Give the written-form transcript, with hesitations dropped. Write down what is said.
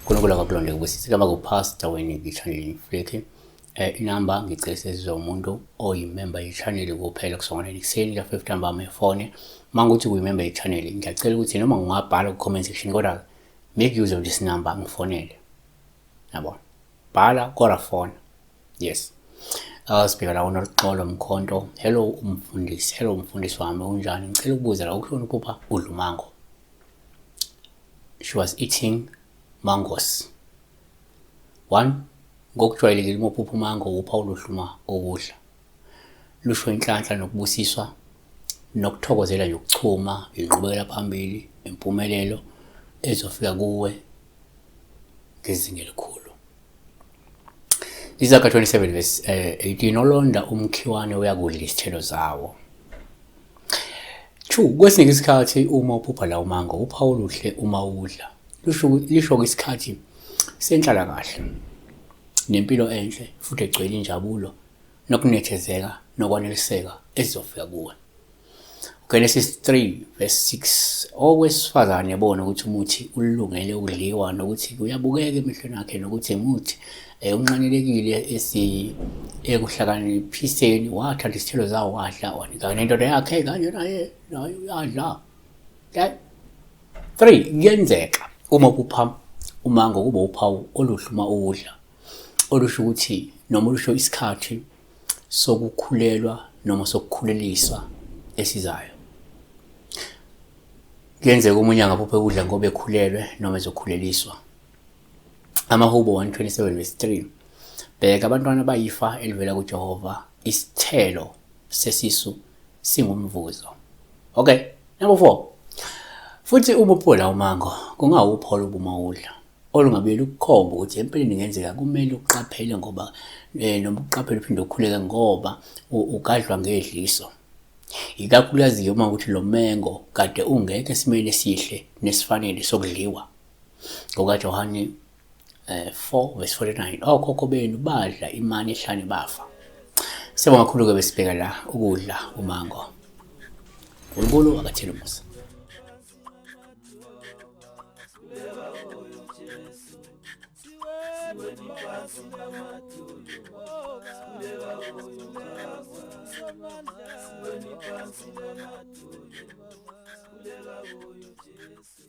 Kunokula kwakulonde kubusisi kama kupastor wena ichannel Fleki. Inamba ngicela umuntu oyimember ye-channel kuphela kusongana ekuseni ka-50 mbama efone. Manguthi uyimember ye-channel ngiyacela ukuthi noma ngingabhala ku-comment section kodwa make use of this number ngifonele. Yabona. Bhala kodwa phone. Yes. Sibheka la unoxolo Mkhonto. Hello umfundisi. Hello umfundisi wami unjani? Ngicela ukubuza la ukhona ukupha udla umango. She was eating mangoes. 1. Ngokujwayelekile uma uphupha umango upha uluhluma okudla. Lusho inhlanhla nokubusiswa nokuthokozela nje ukuchuma, inqubekela phambili, impumelelo ezofika kuwe ngezinga elikhulu. Izaga 27 verse 18 nolonda umkhiwane uyakudla isithelo zawo. 2. Kwesinye isikhathi uma uphupha la umango upha oluhle uma udla. Lisho isikhathi senhlala kahle nempilo enhle futhi egcwele injabulo nokunethezeka nokwaneliseka ezofika kuwe. Genesis 3 verse 6 owesifazane yabona ukuthi umuthi ulungele ukudliwa nokuthi uyabukeka emehlweni akhe nokuthi emuthi unqanelekile ekuhlakaniphiseni wathatha isithelo zawo wadla wanika nendoda yakhe kanje naye uyadla. 3. Kuyenzeka uma uphupha umango kube uphawu oluhluma ukudla olusho ukuthi noma olusho isikhathi sokukhulelwa noma sokukhuleliswa esizayo. Kuyenzeka umunye angaphupha ukudla ngoba ekhulelwe noma ezokhuleliswa. Amahubo 127 verse 3 bheka abantwana abayifa elivela kuJehova isithelo sesisu singumvuzo. Okay, number 4. Futhi uma uphola umango kungawupha olubuma udla olungabe lukukhomba ukuthi empeleni ngenzeka kumele uqaphele ngoba noma uqaphele uphinde ukhuleke ngoba ukadlwa ngedliso. Ikakhulukazi uma ukuthi lo mengo kade ungeke esimeni esihle nesifanele sokudliwa. NgokaJohane 4 verse 49 okhokho benu badla imani ehlane bafa. Sibonga kakhulu ke besibheka la ukudla umango. uNkulunkulu akathele umusa. Siweni phansi lamatulu, kuleka kuyo Jesu.